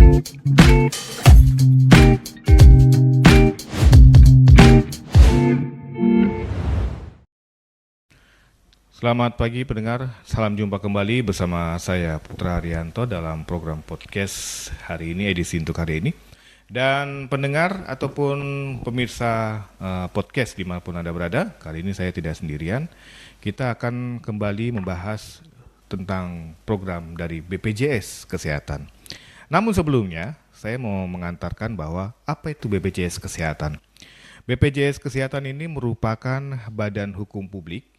Selamat pagi pendengar, salam jumpa kembali bersama saya Putra Arianto dalam program podcast hari ini, edisi untuk hari ini. Dan pendengar ataupun pemirsa podcast dimanapun Anda berada, kali ini saya tidak sendirian. Kita akan kembali membahas tentang program dari BPJS Kesehatan. Namun sebelumnya, saya mau mengantarkan bahwa apa itu BPJS Kesehatan. BPJS Kesehatan ini merupakan badan hukum publik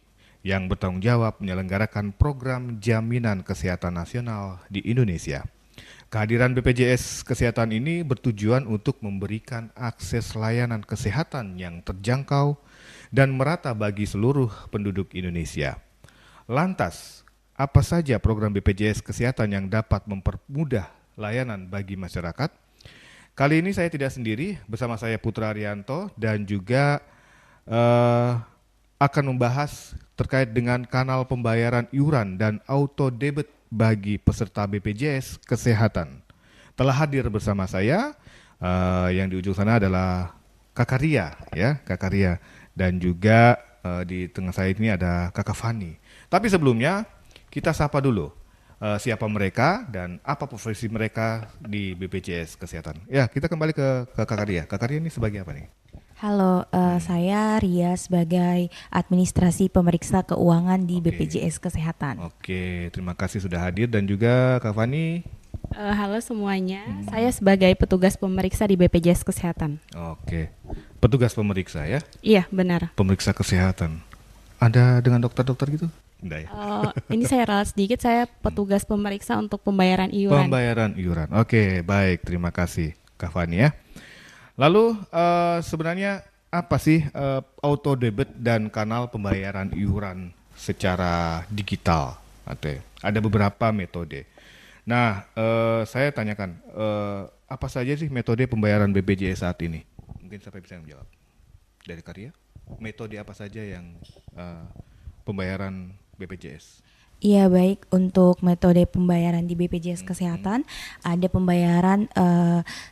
yang bertanggung jawab menyelenggarakan program jaminan kesehatan nasional di Indonesia. Kehadiran BPJS Kesehatan ini bertujuan untuk memberikan akses layanan kesehatan yang terjangkau dan merata bagi seluruh penduduk Indonesia. Lantas, apa saja program BPJS Kesehatan yang dapat mempermudah layanan bagi masyarakat? Kali ini saya tidak sendiri, bersama saya Putra Arianto dan juga akan membahas terkait dengan kanal pembayaran iuran dan auto debit bagi peserta BPJS Kesehatan. Telah hadir bersama saya, yang di ujung sana adalah Kakak Ria, ya, Kakak Ria, dan juga di tengah saya ini ada Kakak Fani. Tapi sebelumnya kita sapa dulu siapa mereka dan apa profesi mereka di BPJS Kesehatan. Ya, kita kembali ke Kakak Ria. Kakak Ria ini sebagai apa nih? Halo, saya Ria sebagai administrasi pemeriksa keuangan di BPJS Kesehatan. Oke, terima kasih sudah hadir dan juga Kak Fani. Halo semuanya, saya sebagai petugas pemeriksa di BPJS Kesehatan. Oke, petugas pemeriksa ya? Iya, benar. Pemeriksa kesehatan. Ada dengan dokter-dokter gitu? Enggak ya? Ini saya ralat sedikit, saya petugas pemeriksa untuk pembayaran iuran. Pembayaran iuran. Oke, baik, terima kasih Kak Fani ya. Lalu sebenarnya apa sih auto debit dan kanal pembayaran iuran secara digital? Ada beberapa metode. Nah, saya tanyakan apa saja sih metode pembayaran BPJS saat ini? Mungkin siapa bisa menjawab? Dari Karya, metode apa saja yang pembayaran BPJS? Iya, baik, untuk metode pembayaran di BPJS Kesehatan ada pembayaran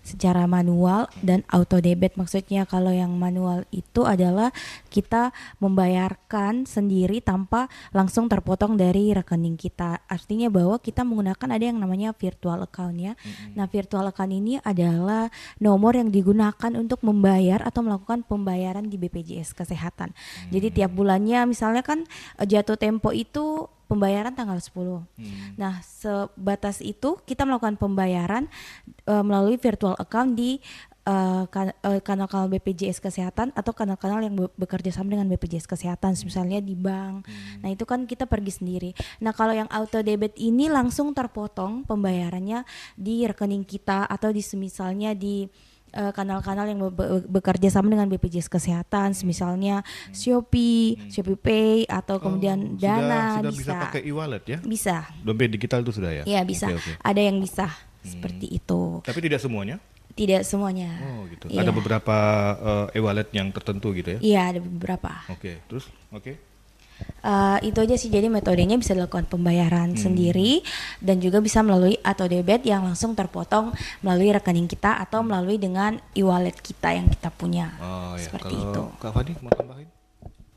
secara manual dan auto debit. Maksudnya kalau yang manual itu adalah kita membayarkan sendiri tanpa langsung terpotong dari rekening kita. Artinya bahwa kita menggunakan ada yang namanya virtual account ya. Nah, virtual account ini adalah nomor yang digunakan untuk membayar atau melakukan pembayaran di BPJS Kesehatan. Jadi tiap bulannya misalnya kan jatuh tempo itu pembayaran tanggal 10. Nah, sebatas itu kita melakukan pembayaran melalui virtual account di kanal-kanal BPJS Kesehatan atau kanal-kanal yang bekerja sama dengan BPJS Kesehatan, misalnya di bank. Nah, itu kan kita pergi sendiri. Nah, kalau yang auto debit ini langsung terpotong pembayarannya di rekening kita atau di misalnya di kanal-kanal yang bekerja sama dengan BPJS Kesehatan, misalnya Shopee, Shopee Pay atau kemudian Dana. Sudah bisa pakai e-wallet ya? Bisa. Dompet digital itu sudah ya? Iya, bisa. Okay. Ada yang bisa seperti itu. Tapi tidak semuanya? Tidak semuanya. Oh gitu. Iya. Ada beberapa e-wallet yang tertentu gitu ya? Iya, ada beberapa. Oke, terus? Oke. Itu aja sih, jadi metodenya bisa dilakukan pembayaran sendiri dan juga bisa melalui auto debit yang langsung terpotong melalui rekening kita atau melalui dengan e-wallet kita yang kita punya. Oh ya, seperti kalau itu. Kak Fadi mau tambahin?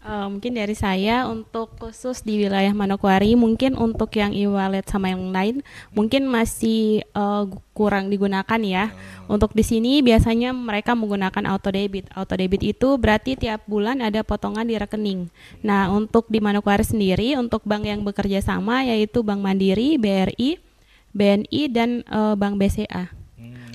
Mungkin dari saya untuk khusus di wilayah Manokwari, mungkin untuk yang e-wallet sama yang lain mungkin masih kurang digunakan ya. Untuk di sini biasanya mereka menggunakan auto debit. Auto debit itu berarti tiap bulan ada potongan di rekening. Nah, untuk di Manokwari sendiri untuk bank yang bekerja sama yaitu Bank Mandiri, BRI, BNI dan Bank BCA.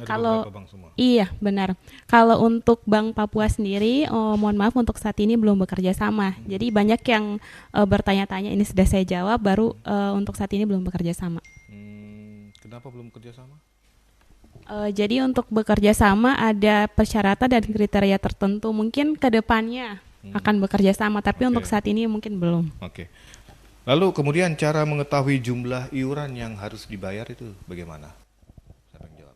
Kalau iya benar. Kalau untuk Bank Papua sendiri, mohon maaf untuk saat ini belum bekerja sama. Jadi banyak yang bertanya-tanya, ini sudah saya jawab. Baru untuk saat ini belum bekerja sama. Kenapa belum bekerja sama? Jadi untuk bekerja sama ada persyaratan dan kriteria tertentu. Mungkin ke depannya akan bekerja sama, tapi untuk saat ini mungkin belum. Oke. Lalu kemudian cara mengetahui jumlah iuran yang harus dibayar itu bagaimana? Siapa yang jawab?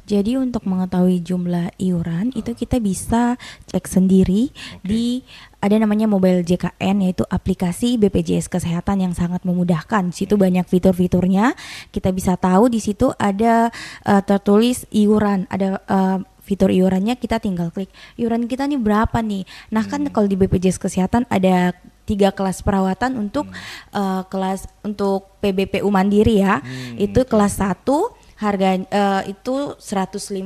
Jadi untuk mengetahui jumlah iuran itu kita bisa cek sendiri di ada namanya mobile JKN, yaitu aplikasi BPJS Kesehatan yang sangat memudahkan. Di situ banyak fitur-fiturnya. Kita bisa tahu di situ ada tertulis iuran, ada fitur iurannya, kita tinggal klik iuran kita nih berapa nih. Nah kan kalau di BPJS Kesehatan ada 3 kelas perawatan untuk kelas untuk PBPU Mandiri ya. Itu kelas 1 harga itu 150.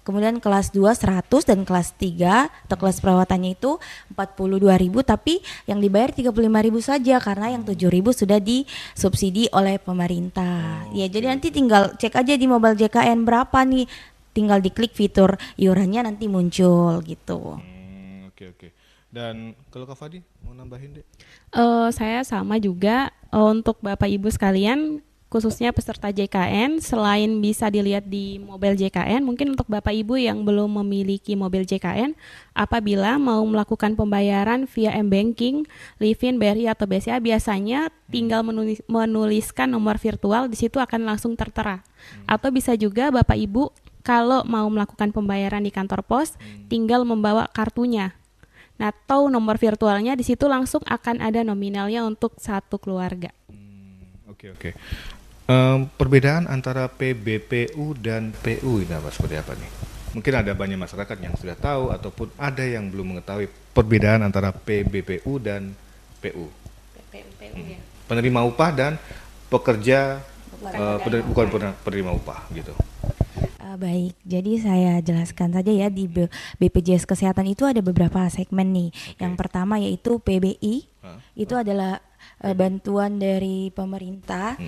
Kemudian kelas 2 100 dan kelas 3 atau kelas perawatannya itu 42.000, tapi yang dibayar 35.000 saja karena yang 7.000 sudah disubsidi oleh pemerintah. Ya, jadi nanti tinggal cek aja di mobile JKN berapa nih. Tinggal diklik fitur iurannya nanti muncul gitu. Oke. Dan kalau Kak Fadi mau nambahin deh? Saya sama juga untuk Bapak Ibu sekalian, khususnya peserta JKN, selain bisa dilihat di mobile JKN, mungkin untuk Bapak Ibu yang belum memiliki mobile JKN, apabila mau melakukan pembayaran via M-Banking, Livin, BRI atau BCA, biasanya tinggal menuliskan nomor virtual, di situ akan langsung tertera. Atau bisa juga Bapak Ibu kalau mau melakukan pembayaran di kantor pos, tinggal membawa kartunya. Nah, atau nomor virtualnya, di situ langsung akan ada nominalnya untuk satu keluarga. Oke. Perbedaan antara PBPU dan PU ini seperti apa nih? Mungkin ada banyak masyarakat yang sudah tahu ataupun ada yang belum mengetahui perbedaan antara PBPU dan PU. Ya. Penerima upah dan pekerja bukan penerima upah gitu. Baik, jadi saya jelaskan saja ya, di BPJS Kesehatan itu ada beberapa segmen nih. Yang pertama yaitu PBI, itu adalah bantuan dari pemerintah.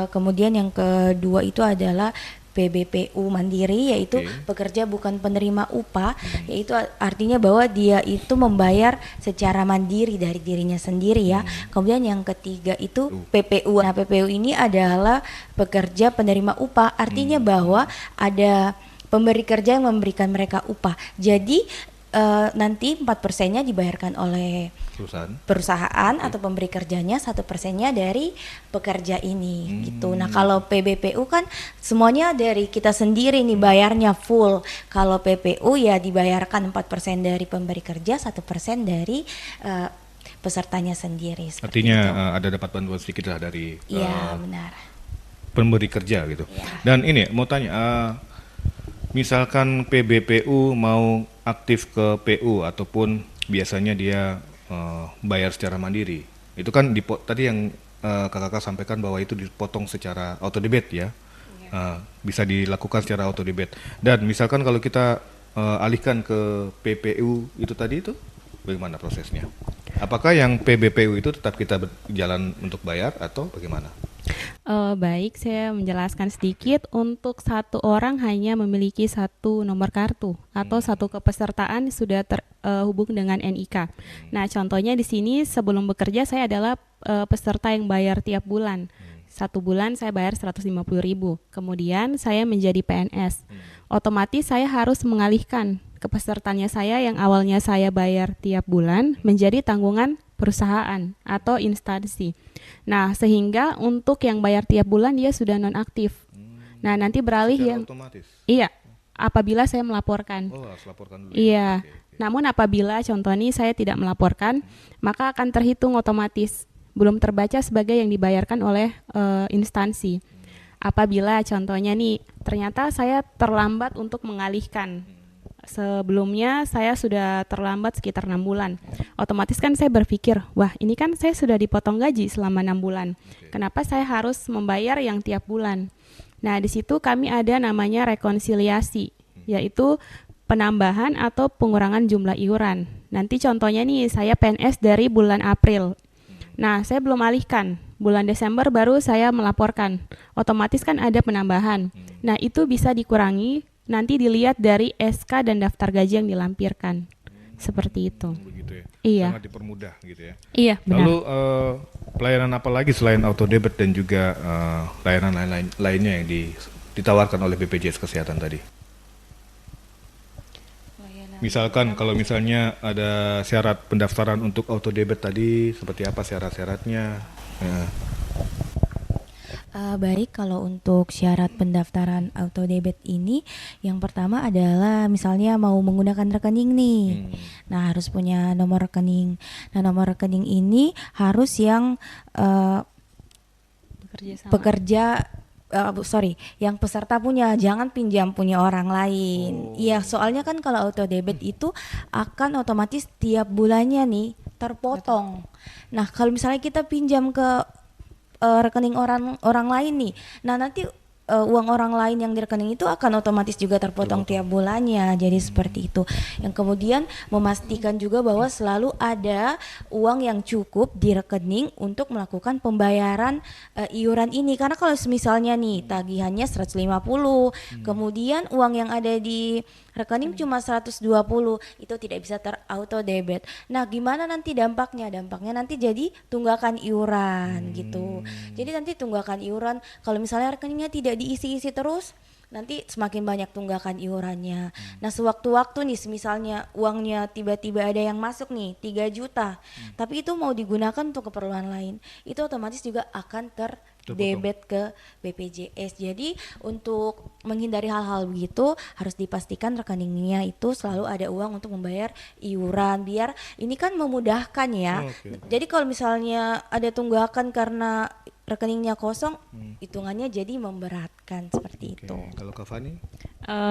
Kemudian yang kedua itu adalah PBPU Mandiri, yaitu pekerja bukan penerima upah, yaitu artinya bahwa dia itu membayar secara mandiri dari dirinya sendiri ya. Kemudian yang ketiga itu PPU. Nah, PPU ini adalah pekerja penerima upah, artinya bahwa ada pemberi kerja yang memberikan mereka upah. Jadi nanti 4%-nya dibayarkan oleh perusahaan atau pemberi kerjanya, 1%-nya dari pekerja ini gitu. Nah, kalau PBPU kan semuanya dari kita sendiri nih, bayarnya full. Kalau PPU ya dibayarkan 4% dari pemberi kerja, 1% dari pesertanya sendiri. Artinya ada dapat bantuan sedikit lah dari benar. pemberi kerja gitu. Dan ini mau tanya, misalkan PBPU mau aktif ke PU ataupun biasanya dia bayar secara mandiri, itu kan tadi yang kakak sampaikan bahwa itu dipotong secara auto debit ya, bisa dilakukan secara auto debit. Dan misalkan kalau kita alihkan ke PPU itu tadi, itu bagaimana prosesnya? Apakah yang PBPU itu tetap kita jalan untuk bayar atau bagaimana? Baik, saya menjelaskan sedikit. Untuk satu orang hanya memiliki satu nomor kartu atau satu kepesertaan sudah terhubung dengan NIK. Nah, contohnya di sini sebelum bekerja saya adalah peserta yang bayar tiap bulan. 1 bulan saya bayar 150.000. Kemudian saya menjadi PNS. Otomatis saya harus mengalihkan kepesertaannya saya yang awalnya saya bayar tiap bulan menjadi tanggungan perusahaan atau instansi. Nah, sehingga untuk yang bayar tiap bulan dia sudah nonaktif. Nah, nanti beralih secara yang otomatis? Iya, apabila saya melaporkan. Harus laporkan dulu. Iya. Oke. Namun apabila contoh ini saya tidak melaporkan, maka akan terhitung otomatis, belum terbaca sebagai yang dibayarkan oleh instansi. Apabila contohnya nih, ternyata saya terlambat untuk mengalihkan. Sebelumnya saya sudah terlambat sekitar 6 bulan. Otomatis kan saya berpikir, wah ini kan saya sudah dipotong gaji selama 6 bulan. Kenapa saya harus membayar yang tiap bulan? Nah, di situ kami ada namanya rekonsiliasi, yaitu penambahan atau pengurangan jumlah iuran. Nanti contohnya nih, saya PNS dari bulan April. Nah, saya belum alihkan. Bulan Desember baru saya melaporkan. Otomatis kan ada penambahan. Nah, itu bisa dikurangi. Nanti dilihat dari SK dan daftar gaji yang dilampirkan. Seperti itu. Begitu ya. Iya. Sangat dipermudah gitu ya. Iya, benar. Lalu pelayanan apa lagi selain auto debit dan juga layanan lainnya yang ditawarkan oleh BPJS Kesehatan tadi? Misalkan kalau misalnya ada syarat pendaftaran untuk auto debit tadi, seperti apa syarat-syaratnya? Baik, kalau untuk syarat pendaftaran auto debit ini, yang pertama adalah misalnya mau menggunakan rekening nih. Hmm. Nah, harus punya nomor rekening. Nah, nomor rekening ini harus yang eh, Bekerja sama. pekerja sorry, yang peserta punya, jangan pinjam punya orang lain. Oh. Iya, soalnya kan kalau auto debit itu akan otomatis tiap bulannya nih terpotong. Nah, kalau misalnya kita pinjam ke rekening orang orang lain nih, nah nanti uang orang lain yang di rekening itu akan otomatis juga terpotong tiap bulannya. Jadi seperti itu. Yang kemudian memastikan juga bahwa selalu ada uang yang cukup di rekening untuk melakukan pembayaran iuran ini. Karena kalau misalnya nih tagihannya 150, kemudian uang yang ada di rekening cuma 120, itu tidak bisa terauto debit. Nah, gimana nanti dampaknya? Dampaknya nanti jadi tunggakan iuran gitu. Jadi nanti tunggakan iuran kalau misalnya rekeningnya tidak diisi-isi terus, nanti semakin banyak tunggakan iurannya. Nah, sewaktu-waktu nih misalnya uangnya tiba-tiba ada yang masuk nih 3 juta, tapi itu mau digunakan untuk keperluan lain, itu otomatis juga akan debit ke BPJS. Jadi untuk menghindari hal-hal begitu harus dipastikan rekeningnya itu selalu ada uang untuk membayar iuran, biar ini kan memudahkan ya. Oke. Jadi kalau misalnya ada tunggakan karena rekeningnya kosong, hitungannya jadi memberatkan seperti Oke. itu. Kalau Kak Fani?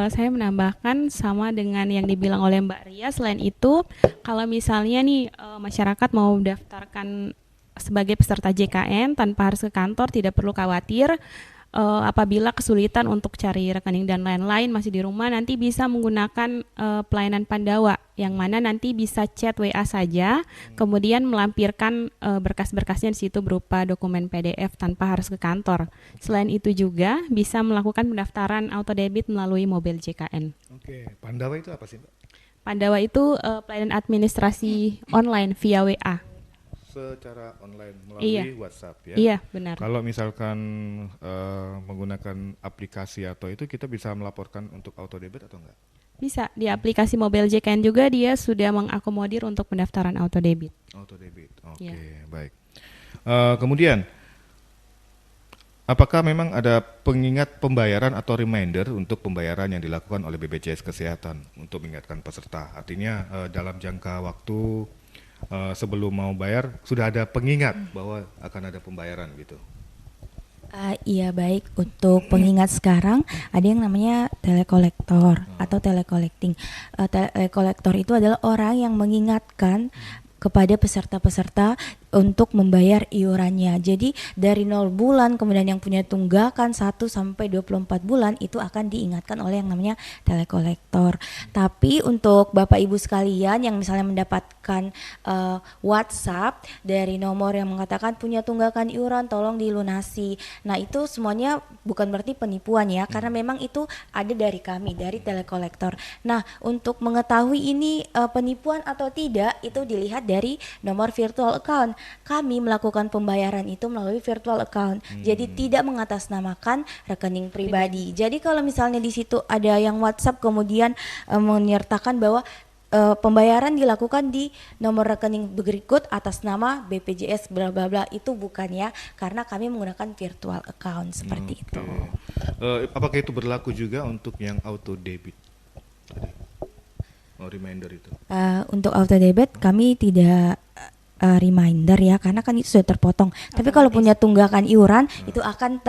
Saya menambahkan sama dengan yang dibilang oleh Mbak Ria. Selain itu, kalau misalnya nih masyarakat mau daftarkan sebagai peserta JKN tanpa harus ke kantor, tidak perlu khawatir. Apabila kesulitan untuk cari rekening dan lain-lain masih di rumah, nanti bisa menggunakan pelayanan Pandawa, yang mana nanti bisa chat WA saja, kemudian melampirkan berkas-berkasnya di situ berupa dokumen PDF tanpa harus ke kantor. Selain itu juga bisa melakukan pendaftaran auto debit melalui mobil JKN. Oke, Pandawa itu apa sih, Mbak? Pandawa itu pelayanan administrasi online via WA. Secara online melalui Iya. WhatsApp ya. Iya, benar. Kalau misalkan menggunakan aplikasi atau itu kita bisa melaporkan untuk auto debit atau enggak? Bisa di aplikasi mobil JKN juga dia sudah mengakomodir untuk pendaftaran auto debit. Auto debit. Oke, Iya. baik. Kemudian apakah memang ada pengingat pembayaran atau reminder untuk pembayaran yang dilakukan oleh BPJS Kesehatan untuk mengingatkan peserta? Artinya dalam jangka waktu sebelum mau bayar sudah ada pengingat bahwa akan ada pembayaran gitu. Iya, baik, untuk pengingat sekarang ada yang namanya telekolektor atau telecollecting. Telekolektor itu adalah orang yang mengingatkan kepada peserta-peserta untuk membayar iurannya. Jadi dari 0 bulan kemudian yang punya tunggakan 1 sampai 24 bulan itu akan diingatkan oleh yang namanya telekolektor. Tapi untuk Bapak Ibu sekalian yang misalnya mendapatkan WhatsApp dari nomor yang mengatakan punya tunggakan iuran tolong dilunasi. Nah, itu semuanya bukan berarti penipuan ya, karena memang itu ada dari kami, dari telekolektor. Nah, untuk mengetahui ini penipuan atau tidak itu dilihat dari nomor virtual account. Kami melakukan pembayaran itu melalui virtual account. Jadi tidak mengatasnamakan rekening pribadi. Jadi kalau misalnya di situ ada yang WhatsApp kemudian menyertakan bahwa pembayaran dilakukan di nomor rekening berikut atas nama BPJS bla bla bla, itu bukan ya, karena kami menggunakan virtual account seperti itu. Apakah itu berlaku juga untuk yang auto debit? Reminder itu. Untuk auto debit kami tidak reminder ya, karena kan itu sudah terpotong. Tapi kalau punya tunggakan iuran itu akan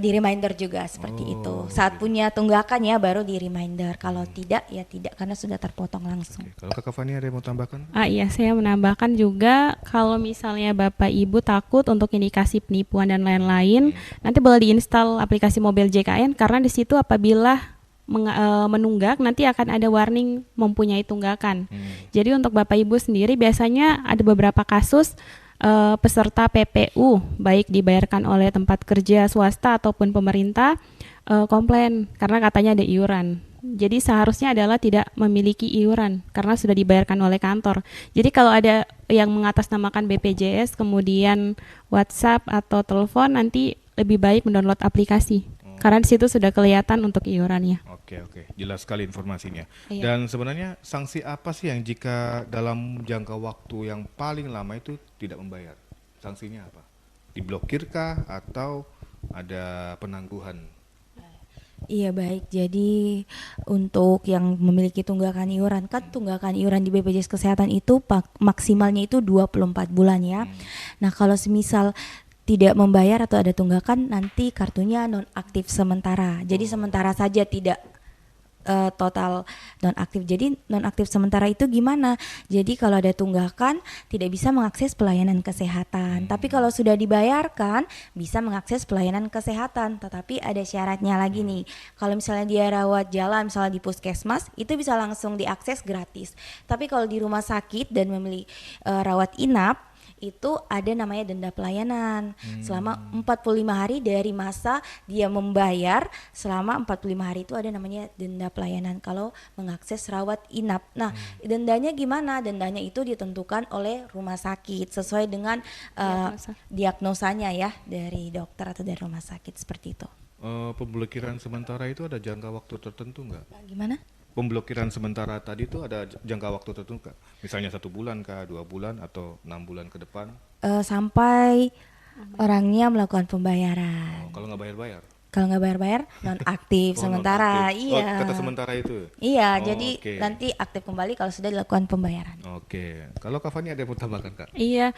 di reminder juga seperti itu. Saat punya tunggakan ya baru di reminder. Kalau tidak ya tidak, karena sudah terpotong langsung. Oke. Kalau Kak Fani ada yang mau tambahkan? Iya, saya menambahkan juga kalau misalnya Bapak Ibu takut untuk indikasi penipuan dan lain-lain, nanti boleh diinstal aplikasi mobil JKN, karena di situ apabila menunggak nanti akan ada warning mempunyai tunggakan. Jadi untuk Bapak Ibu sendiri biasanya ada beberapa kasus peserta PPU baik dibayarkan oleh tempat kerja swasta ataupun pemerintah komplain karena katanya ada iuran. Jadi seharusnya adalah tidak memiliki iuran karena sudah dibayarkan oleh kantor. Jadi kalau ada yang mengatasnamakan BPJS kemudian WhatsApp atau telepon, nanti lebih baik mendownload aplikasi. Karena di situ sudah kelihatan untuk iurannya. Oke, jelas sekali informasinya. Iya. Dan sebenarnya sanksi apa sih yang jika dalam jangka waktu yang paling lama itu tidak membayar? Sanksinya apa? diblokirkah atau ada penangguhan? Iya baik, jadi untuk yang memiliki tunggakan iuran, kan tunggakan iuran di BPJS Kesehatan itu maksimalnya itu 24 bulan ya. Nah kalau semisal tidak membayar atau ada tunggakan, nanti kartunya nonaktif sementara. Jadi sementara saja, tidak total nonaktif. Jadi nonaktif sementara itu gimana? Jadi kalau ada tunggakan tidak bisa mengakses pelayanan kesehatan. Tapi kalau sudah dibayarkan bisa mengakses pelayanan kesehatan. Tetapi ada syaratnya lagi nih. Kalau misalnya dia rawat jalan, misalnya di puskesmas, itu bisa langsung diakses gratis. Tapi kalau di rumah sakit dan memilih rawat inap, itu ada namanya denda pelayanan selama 45 hari dari masa dia membayar. Selama 45 hari itu ada namanya denda pelayanan kalau mengakses rawat inap. Nah, dendanya gimana? Dendanya itu ditentukan oleh rumah sakit sesuai dengan diagnosanya ya dari dokter atau dari rumah sakit, seperti itu. Pemblokiran sementara itu ada jangka waktu tertentu nggak? Gimana? Pemblokiran sementara tadi itu ada jangka waktu tertentu nggak? Misalnya 1 bulan kah, 2 bulan atau 6 bulan ke depan? Sampai orangnya melakukan pembayaran. Kalau nggak bayar-bayar? Kalau nggak bayar-bayar nonaktif sementara. nonaktif. Iya. Kata sementara itu? Iya, jadi oke. nanti aktif kembali kalau sudah dilakukan pembayaran. Oke. Kalau Kak Fani ada yang mau tambahkan, Kak? Iya,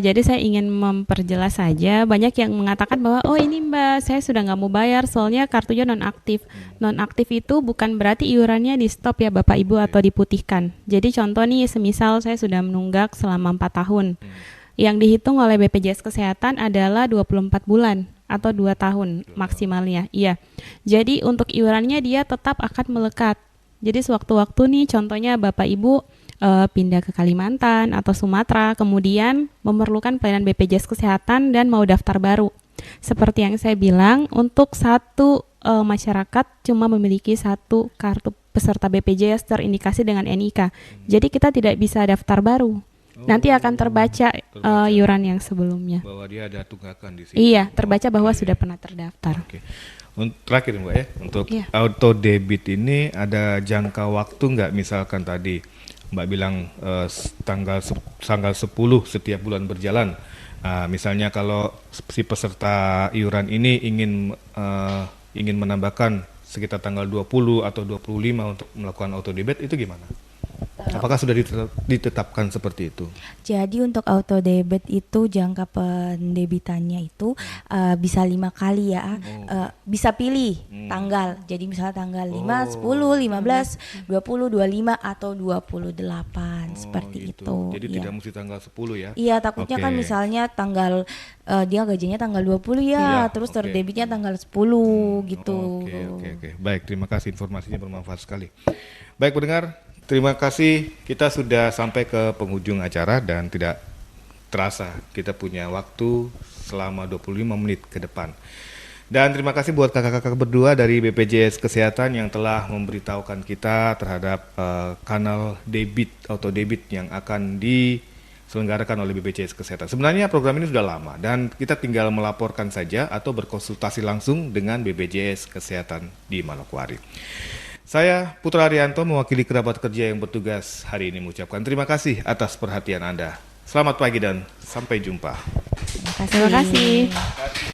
jadi saya ingin memperjelas saja. Banyak yang mengatakan bahwa oh ini Mbak, saya sudah nggak mau bayar soalnya kartunya nonaktif. Nonaktif itu bukan berarti iurannya di stop ya Bapak Ibu atau diputihkan. Jadi contoh nih, semisal saya sudah menunggak selama 4 tahun. Yang dihitung oleh BPJS Kesehatan adalah 24 bulan atau 2 tahun maksimalnya. Iya. Jadi untuk iurannya dia tetap akan melekat. Jadi sewaktu-waktu nih contohnya Bapak Ibu pindah ke Kalimantan atau Sumatera, kemudian memerlukan pelayanan BPJS Kesehatan dan mau daftar baru. Seperti yang saya bilang, untuk satu masyarakat cuma memiliki satu kartu peserta BPJS terindikasi dengan NIK. Jadi kita tidak bisa daftar baru. Nanti akan terbaca iuran yang sebelumnya. Bahwa dia ada tunggakan di sini. Iya, terbaca bahwa sudah pernah terdaftar. Oke. Terakhir Mbak ya, untuk Iya. auto debit ini ada jangka waktu nggak? Misalkan tadi Mbak bilang tanggal 10 setiap bulan berjalan. Misalnya kalau si peserta iuran ini ingin menambahkan sekitar tanggal 20 atau 25 untuk melakukan auto debit, itu gimana? Apakah sudah ditetapkan seperti itu? Jadi untuk auto debit itu jangka pendebitannya itu bisa 5 kali ya. Bisa pilih tanggal. Jadi misalnya tanggal 5, 10, 15, 20, 25 atau 28 seperti gitu. itu. Jadi ya. tidak mesti tanggal 10 ya? Iya, takutnya kan Oke. misalnya tanggal dia gajinya tanggal 20 ya, Iya, terus oke. terdebitnya tanggal 10 gitu. Oke. Baik, terima kasih, informasinya bermanfaat sekali. Baik pendengar, terima kasih, kita sudah sampai ke penghujung acara dan tidak terasa kita punya waktu selama 25 menit ke depan. Dan terima kasih buat kakak-kakak berdua dari BPJS Kesehatan yang telah memberitahukan kita terhadap kanal debit, auto debit yang akan diselenggarakan oleh BPJS Kesehatan. Sebenarnya program ini sudah lama dan kita tinggal melaporkan saja atau berkonsultasi langsung dengan BPJS Kesehatan di Manokwari. Saya Putra Arianto mewakili kerabat kerja yang bertugas hari ini mengucapkan terima kasih atas perhatian Anda. Selamat pagi dan sampai jumpa. Terima kasih. Terima kasih.